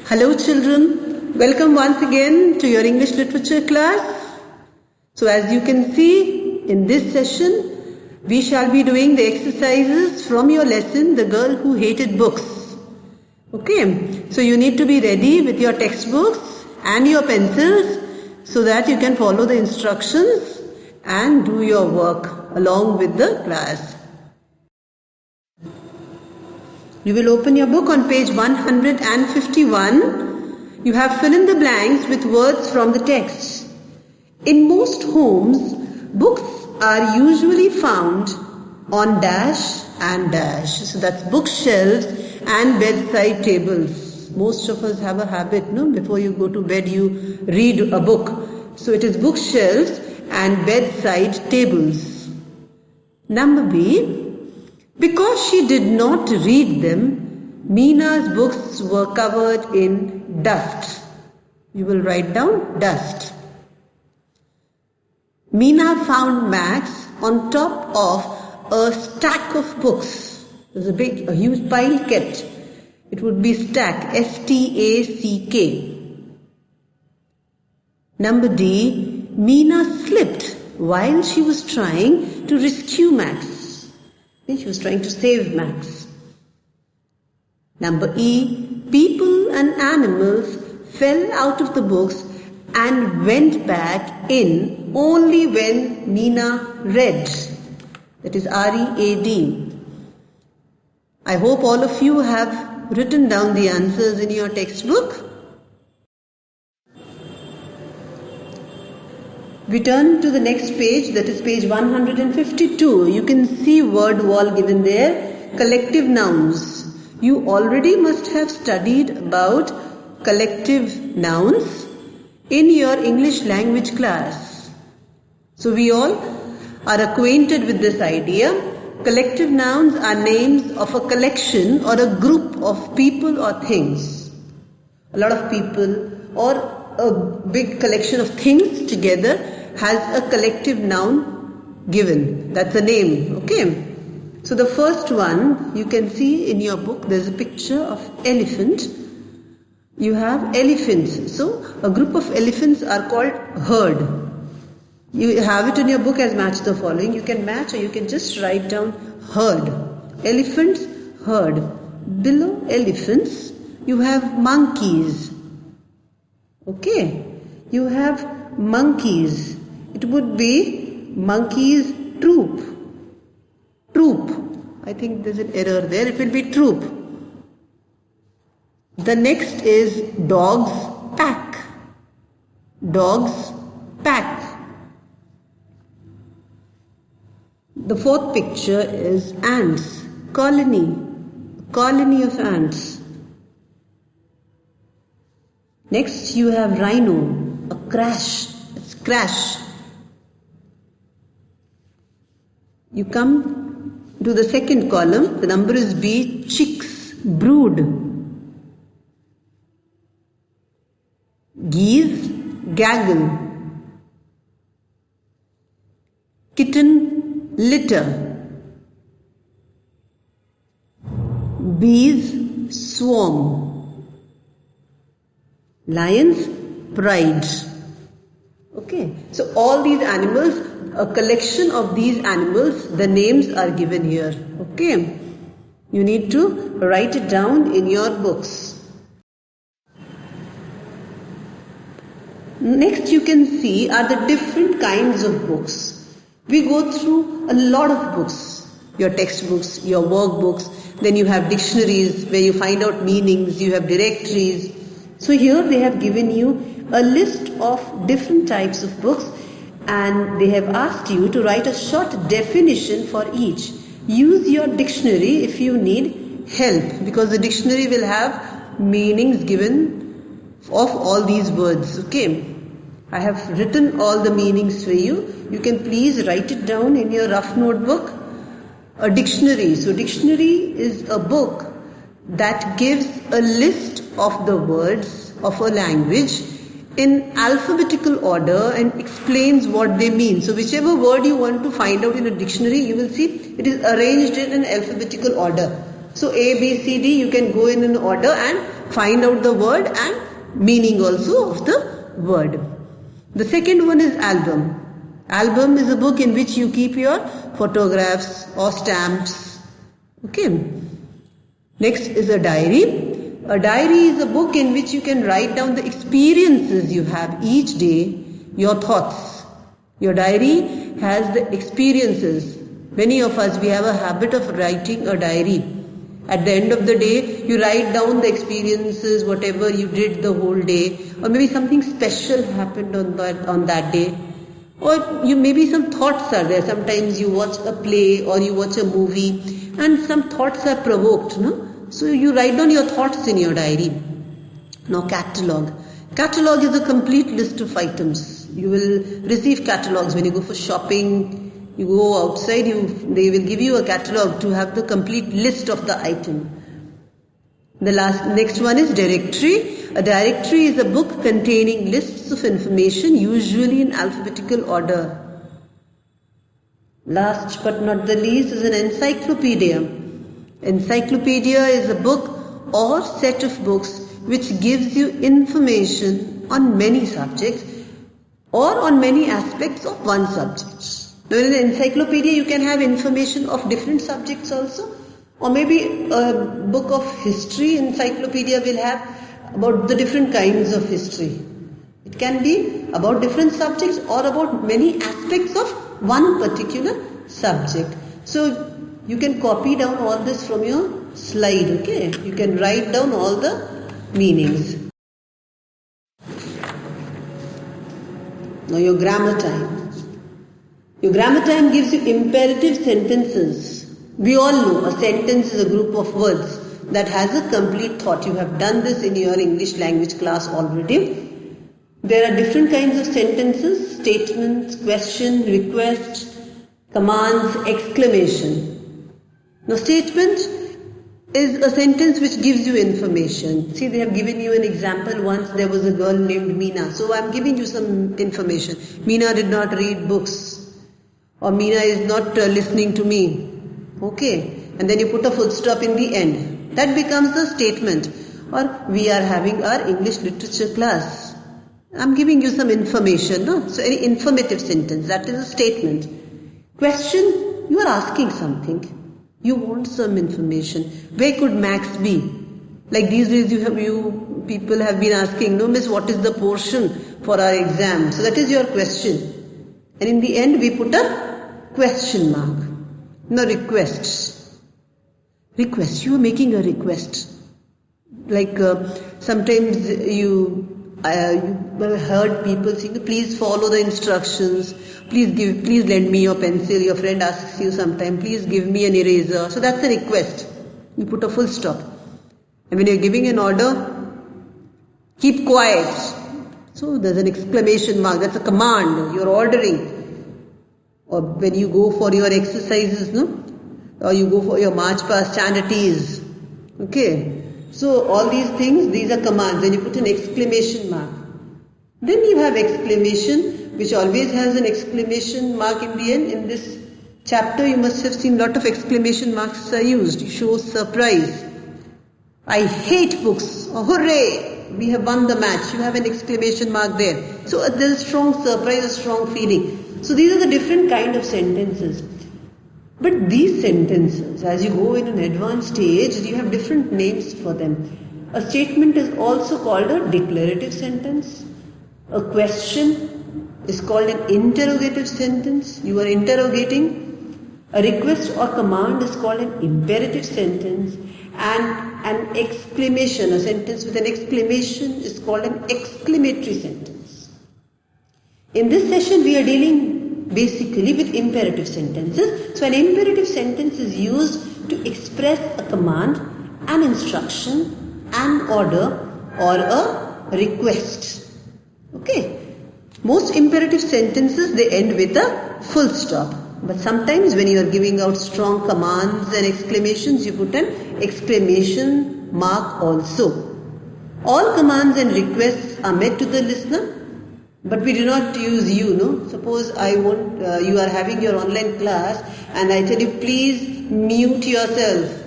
Hello children, welcome once again to your English literature class. So as you can see in this session, we shall be doing the exercises from your lesson, The Girl Who Hated Books. Okay, so you need to be ready with your textbooks and your pencils so that you can follow the instructions and do your work along with the class. You will open your book on page 151. You have fill in the blanks with words from the text. In most homes, books are usually found on dash and dash. So that's bookshelves and bedside tables. Most of us have a habit, no? Before you go to bed, you read a book. So it is bookshelves and bedside tables. Number B. Because she did not read them, Meena's books were covered in dust. You will write down dust. Meena found Max on top of a stack of books. There's a huge pile kept. It would be stack, S-T-A-C-K. Number D, Meena slipped while she was trying to rescue Max. She was trying to save Max. Number E, people and animals fell out of the books and went back in only when Meena read. That is R-E-A-D. I hope all of you have written down the answers in your textbook. We turn to the next page, that is page 152. You can see word wall given there, collective nouns. You already must have studied about collective nouns in your English language class. So we all are acquainted with this idea. Collective nouns are names of a collection or a group of people or things. A lot of people or a big collection of things together has a collective noun given. That's a name. Okay. So the first one you can see in your book, there's a picture of elephant. You have elephants. So a group of elephants are called herd. You have it in your book as match the following. You can match or you can just write down herd. Elephants, herd. Below elephants, you have monkeys. Okay. You have monkeys. It would be monkeys troop. Troop. I think there's an error there. It will be troop. The next is dogs pack. Dogs pack. The fourth picture is ants. Colony. Colony of ants. Next you have rhino. A crash. It's crash. You come to the second column, the number is B, chicks, brood. Geese, gaggle. Kitten, litter. Bees, swarm. Lions, pride. Okay, so all these animals, a collection of these animals, the names are given here. Okay, you need to write it down in your books. Next you can see are the different kinds of books. We go through a lot of books. Your textbooks, your workbooks, then you have dictionaries where you find out meanings, you have directories. So here they have given you a list of different types of books and they have asked you to write a short definition for each. Use your dictionary if you need help because the dictionary will have meanings given of all these words. Okay, I have written all the meanings for you. You can please write it down in your rough notebook. A dictionary. So dictionary is a book that gives a list of the words of a language in alphabetical order and explains what they mean. So whichever word you want to find out in a dictionary, you will see it is arranged in an alphabetical order. So A, B, C, D, you can go in an order and find out the word and meaning also of the word. The second one is album. Album is a book in which you keep your photographs or stamps. Okay. Next is a diary. A diary is a book in which you can write down the experiences you have each day, your thoughts. Your diary has the experiences. Many of us, we have a habit of writing a diary. At the end of the day, you write down the experiences, whatever you did the whole day, or maybe something special happened on that day. Or you maybe some thoughts are there. Sometimes you watch a play or you watch a movie and some thoughts are provoked, no? So you write down your thoughts in your diary. Now catalogue. Catalogue is a complete list of items. You will receive catalogues when you go for shopping. You go outside, they will give you a catalogue to have the complete list of the item. The next one is directory. A directory is a book containing lists of information, usually in alphabetical order. Last but not the least is an encyclopedia. Encyclopedia is a book or set of books which gives you information on many subjects or on many aspects of one subject. Now in an encyclopedia you can have information of different subjects also, or maybe a book of history encyclopedia will have about the different kinds of history. It can be about different subjects or about many aspects of one particular subject. So you can copy down all this from your slide, okay? You can write down all the meanings. Now your grammar time. Your grammar time gives you imperative sentences. We all know a sentence is a group of words that has a complete thought. You have done this in your English language class already. There are different kinds of sentences: statements, question, request, commands, exclamation. Now statement is a sentence which gives you information. See, they have given you an example. Once there was a girl named Meena. So I am giving you some information. Meena did not read books. Or Meena is not listening to me. Okay. And then you put a full stop in the end. That becomes the statement. Or we are having our English literature class. I'm giving you some information. No? So any informative sentence, that is a statement. Question, you are asking something. You want some information. Where could Max be? Like these days you people have been asking, no miss, what is the portion for our exam? So that is your question. And in the end we put a question mark. Now requests. Request. You are making a request. Like sometimes you heard people saying, please follow the instructions. Please lend me your pencil. Your friend asks you sometime, please give me an eraser. So that's a request. You put a full stop. And when you're giving an order, keep quiet. So there's an exclamation mark. That's a command. You're ordering. Or when you go for your exercises, no? Or you go for your march past, stand at ease. Okay. So all these things, these are commands. Then you put an exclamation mark. Then you have exclamation, which always has an exclamation mark in the end. In this chapter, you must have seen a lot of exclamation marks are used. You show surprise. I hate books. Oh, hooray! We have won the match. You have an exclamation mark there. So there is strong surprise, a strong feeling. So these are the different kind of sentences. But these sentences, as you go in an advanced stage, you have different names for them. A statement is also called a declarative sentence. A question is called an interrogative sentence. You are interrogating. A request or command is called an imperative sentence. And an exclamation, a sentence with an exclamation, is called an exclamatory sentence. In this session, we are dealing basically with imperative sentences. So an imperative sentence is used to express a command, an instruction, an order, or a request. Okay. Most imperative sentences, they end with a full stop. But sometimes when you are giving out strong commands and exclamations, you put an exclamation mark also. All commands and requests are made to the listener, but we do not use you, no? Suppose you are having your online class and I tell you, please mute yourself.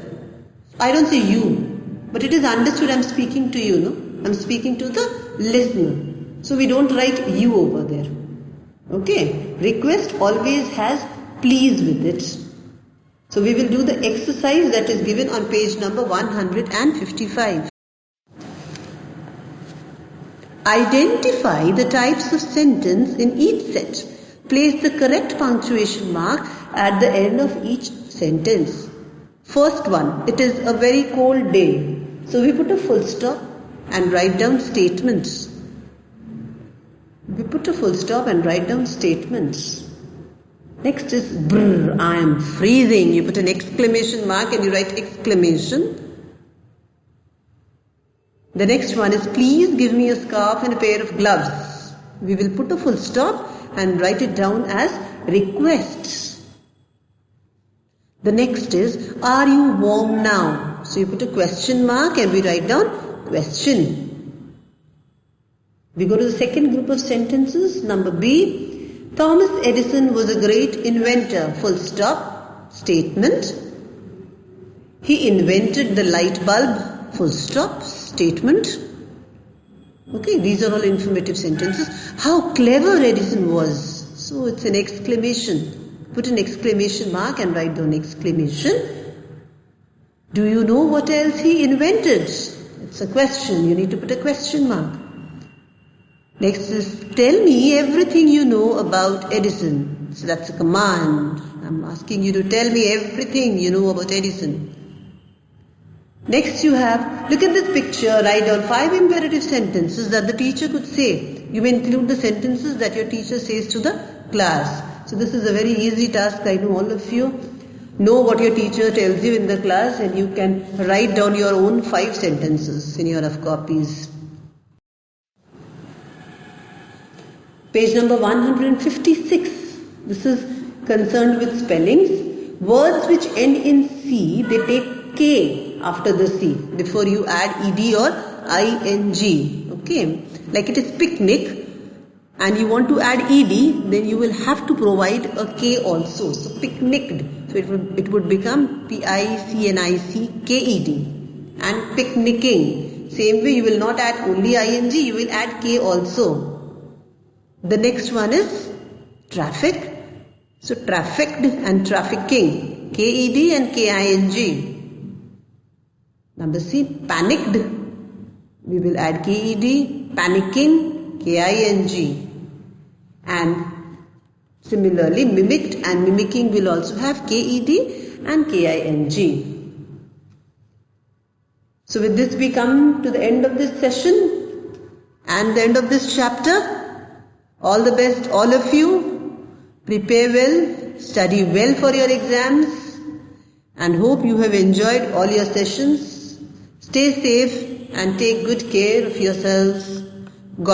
I don't say you, But it is understood I'm speaking to you, no? I'm speaking to the listener. So we don't write you over there. Okay? Request always has please with it. So we will do the exercise that is given on page number 155. Identify the types of sentence in each set. Place the correct punctuation mark at the end of each sentence. First one, it is a very cold day. So we put a full stop and write down statements. We put a full stop and write down statements. Next is brr, I am freezing. You put an exclamation mark and you write exclamation. The next one is please give me a scarf and a pair of gloves. We will put a full stop and write it down as requests. The next is are you warm now? So you put a question mark and we write down question. We go to the second group of sentences. Number B. Thomas Edison was a great inventor. Full stop. Statement. He invented the light bulb. Full stop. Statement. Okay, these are all informative sentences. How clever Edison was. So it's an exclamation. Put an exclamation mark and write down exclamation. Do you know what else he invented? It's a question. You need to put a question mark. Next is tell me everything you know about Edison. So that's a command. I'm asking you to tell me everything you know about Edison. Next you have, look at this picture, write down 5 imperative sentences that the teacher could say. You may include the sentences that your teacher says to the class. So this is a very easy task. I know all of you know what your teacher tells you in the class and you can write down your own 5 sentences in your rough copies. Page number 156. This is concerned with spellings. Words which end in C, they take K after the C before you add ed or ing. Okay, like it is picnic and you want to add ed, then you will have to provide a K also. So picnicked. So it would become P-I-C-N-I-C-K-E-D. And picnicking. Same way you will not add only ing, you will add K also. The next one is traffic. So trafficked and trafficking. K-E-D and K-I-N-G. Number C, panicked. We will add K-E-D, panicking, K-I-N-G. And similarly, mimicked and mimicking will also have K-E-D and K-I-N-G. So with this we come to the end of this session and the end of this chapter. All the best, all of you. Prepare well, study well for your exams and hope you have enjoyed all your sessions. Stay safe and take good care of yourselves.